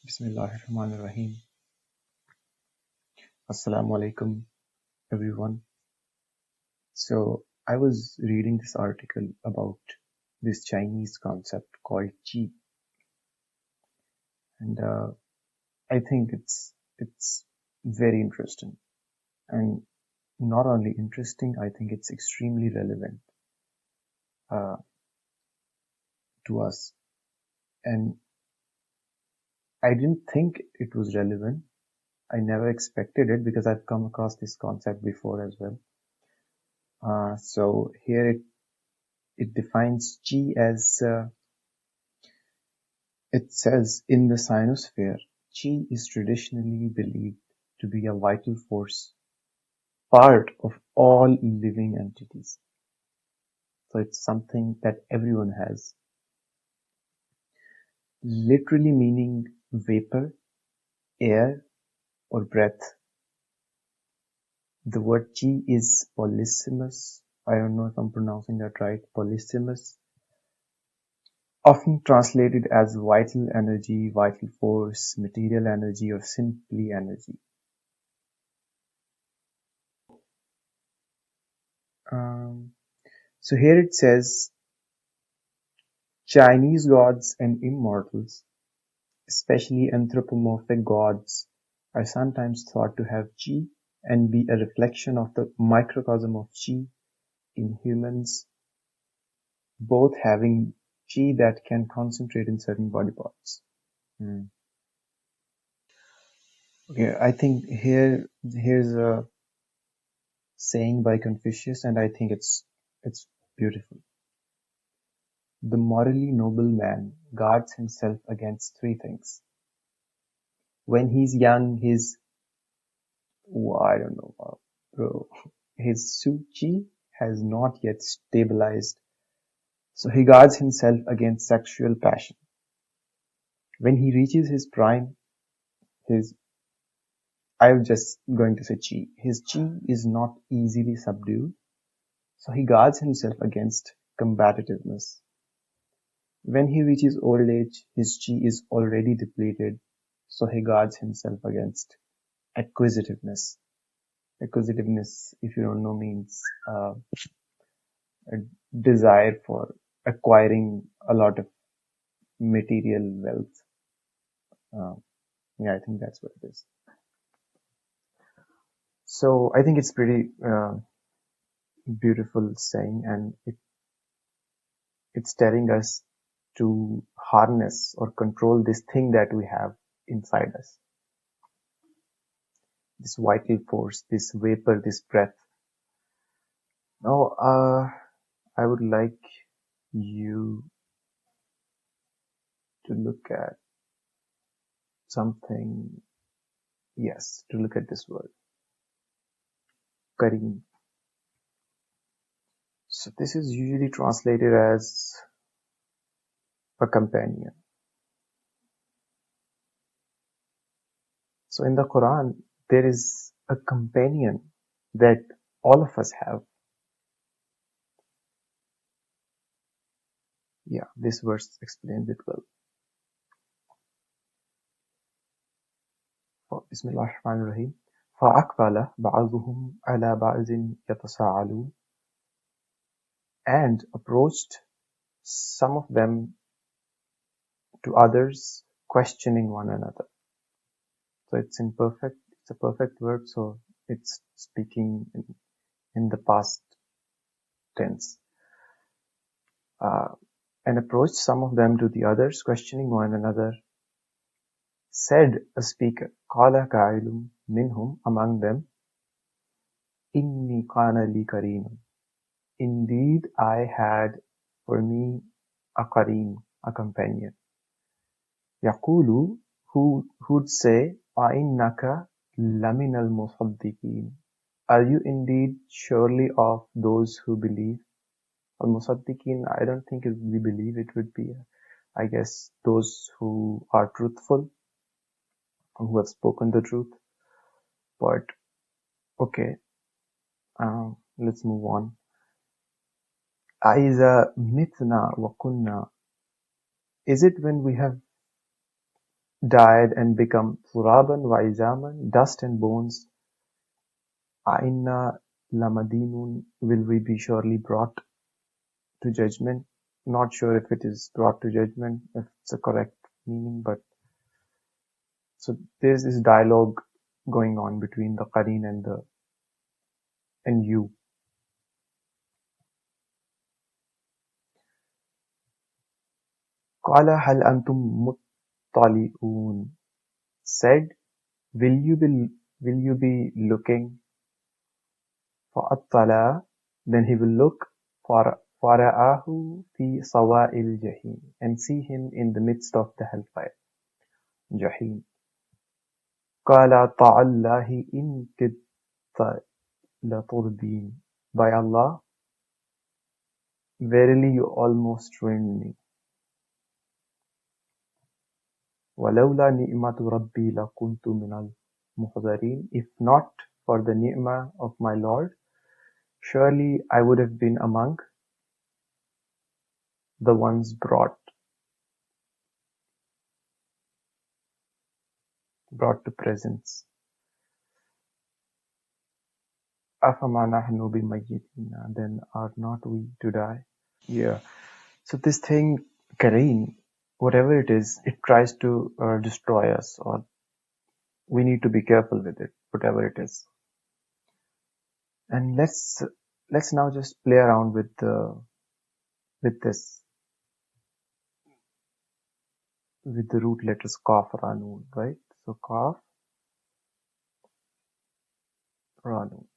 Bismillahirrahmanirrahim. Assalamu alaikum, everyone. So, I was reading this article about this Chinese concept called qi, and I think it's very interesting. And not only interesting, I think it's extremely relevant uh, to us. And I didn't think it was relevant. I never expected it because I've come across this concept before as well. So here it defines qi as it says in the sinosphere, qi is traditionally believed to be a vital force, part of all living entities. So it's something that everyone has. Literally meaning vapor, air, or breath. The word qi is polysemous. I don't know if I'm pronouncing that right. Polysemous. Often translated as vital energy, vital force, material energy, or simply energy. So here it says, Chinese gods and immortals, especially anthropomorphic gods, are sometimes thought to have qi and be a reflection of the microcosm of qi in humans, both having qi that can concentrate in certain body parts. Okay, I think here's a saying by Confucius, and I think it's beautiful. The morally noble man guards himself against three things. When he's young, his Su Qi has not yet stabilized, so he guards himself against sexual passion. When he reaches his prime, I'm just going to say Qi. His Qi is not easily subdued, so he guards himself against combativeness. When he reaches old age, his Qi is already depleted, so he guards himself against acquisitiveness. Acquisitiveness, if you don't know, means a desire for acquiring a lot of material wealth. I think that's what it is. So I think it's pretty beautiful saying, and it's telling us to harness or control this thing that we have inside us. This vital force, this vapor, this breath. Now, I would like you to look at something. Yes, to look at this word. Qareen. So this is usually translated as a companion. So in the Quran, there is a companion that all of us have. Yeah, this verse explains it well. Bismillahirrahmanirrahim. فَأَقْبَلَ بَعْضُهُمْ عَلَى بَعْضٍ يَتَسَاءَلُونَ, and approached some of them to others, questioning one another. So it's a perfect verb, so it's speaking in the past tense. And approached some of them to the others, questioning one another. Said a speaker, قَالَ قَائِلٌ مِّنْهُمْ, among them, إِنِّي كَانَ لِي قَرِينٌ, indeed I had for me a qareen, a companion. يَقُولُ, who'd say, أَإِنَّكَ لَمِنَ الْمُصَدِّقِينَ, are you indeed surely of those who believe? Al-Musaddiqeen, I don't think it would be believe, it would be, I guess, those who are truthful, who have spoken the truth. But, okay, let's move on. أَإِذَا مِتْنَا وَكُنَّا, is it when we have died and become turaban wa izaman, dust and bones, Ainna lamadinun, will we be surely brought to judgment? Not sure if it is brought to judgment, if it's a correct meaning, but so there's this dialogue going on between the Qareen and you. Qala hal antum muttali'un, said, will you be looking? فَأَطَّلَعَ, then he will look, فَرَآهُ فِي صَوَاءِ الْجَحِيمِ, and see him in the midst of the hellfire, Jahim. قَالَ تَعَاللَّهِ إِن كِدْتَ لَتُرْدِينِ, by Allah, verily you almost ruined me. وَلَوْلَا نِعْمَةُ رَبِّي لَكُنْتُ مِنَ الْمُحْضَرِينَ, if not for the ni'mah of my Lord, surely I would have been among the ones brought to presence. أَفَمَا نَحْنُ بِمَيِّتِينَ, then are not we to die? Yeah. So this thing, Qareen, whatever it is, it tries to destroy us, or we need to be careful with it, whatever it is. And let's now just play around with this, with the root letters Qaf, Ra, Noon, right? So Qaf, Ra, Noon.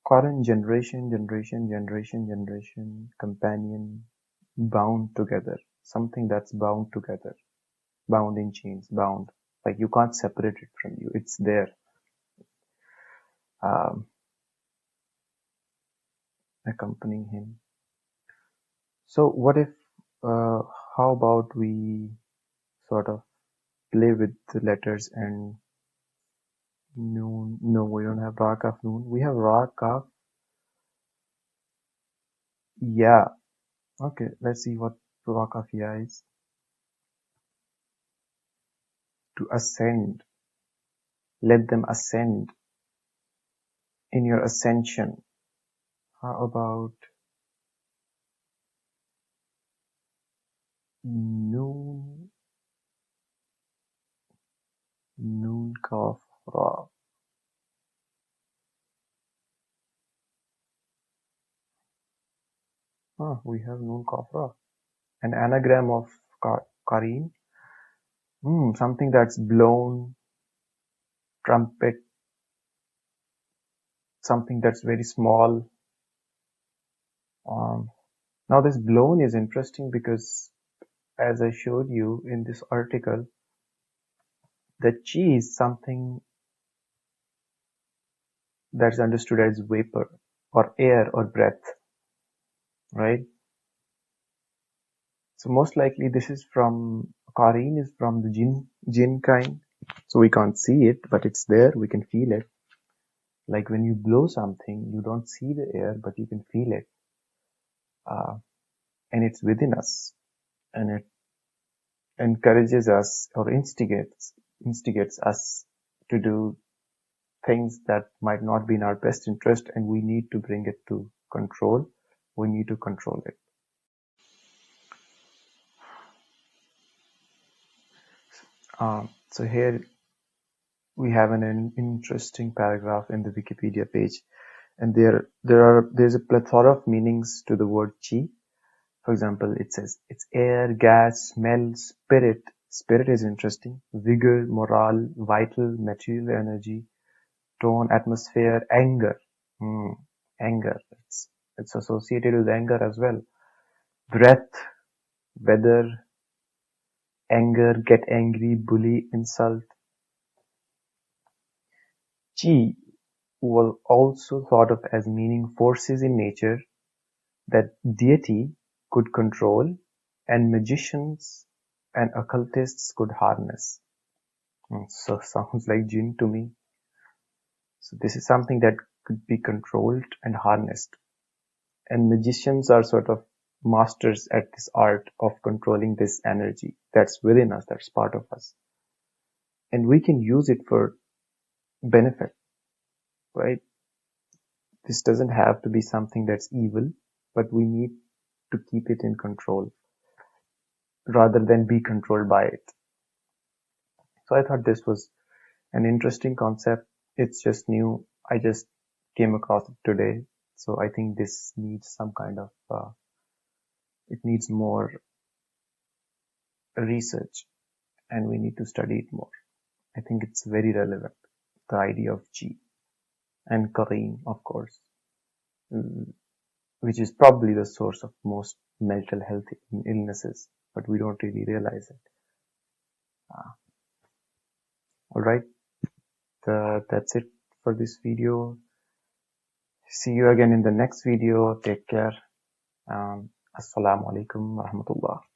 Qareen, generation, companion, bound together. Something that's bound together. Bound in chains, bound. Like you can't separate it from you. It's there. Accompanying him. So what if, how about we sort of play with the letters and noon? No, we don't have Ra, Kaf, Noon. We have Ra, Kaf, Ya. Okay, let's see what Ra, Kaf, Ya is. To ascend. Let them ascend. In your ascension. How about Noon, Kaf, Ra. We have Noon, Kaf, Ra. An anagram of Qareen. Something that's blown, trumpet, something that's very small. Now this blown is interesting because, as I showed you in this article, the chi is something that's understood as vapor or air or breath, right? So most likely this is from, Qareen is from the jinn kind. So we can't see it, but it's there, we can feel it. Like when you blow something, you don't see the air, but you can feel it. And it's within us. And it encourages us or instigates us to do things that might not be in our best interest, and we need to bring it to control. We need to control it. So here we have an interesting paragraph in the Wikipedia page, and there's a plethora of meanings to the word chi. For example, it says it's air, gas, smell, spirit. Spirit is interesting. Vigor, morale, vital, material energy, tone, atmosphere, anger. Anger. It's associated with anger as well. Breath, weather, anger, get angry, bully, insult. Chi was also thought of as meaning forces in nature that deity could control and magicians and occultists could harness. So sounds like jinn to me. So this is something that could be controlled and harnessed. And magicians are sort of masters at this art of controlling this energy that's within us, that's part of us. And we can use it for benefit, right? This doesn't have to be something that's evil, but we need to keep it in control rather than be controlled by it. So I thought this was an interesting concept. It's just new. I just came across it today. So I think this needs some kind of, it needs more research, and we need to study it more. I think it's very relevant, the idea of G and Qareen, of course, which is probably the source of most mental health illnesses, but we don't really realize it. All right, that's it for this video. See you again in the next video. Take care. Assalamu alaikum wa rahmatullah.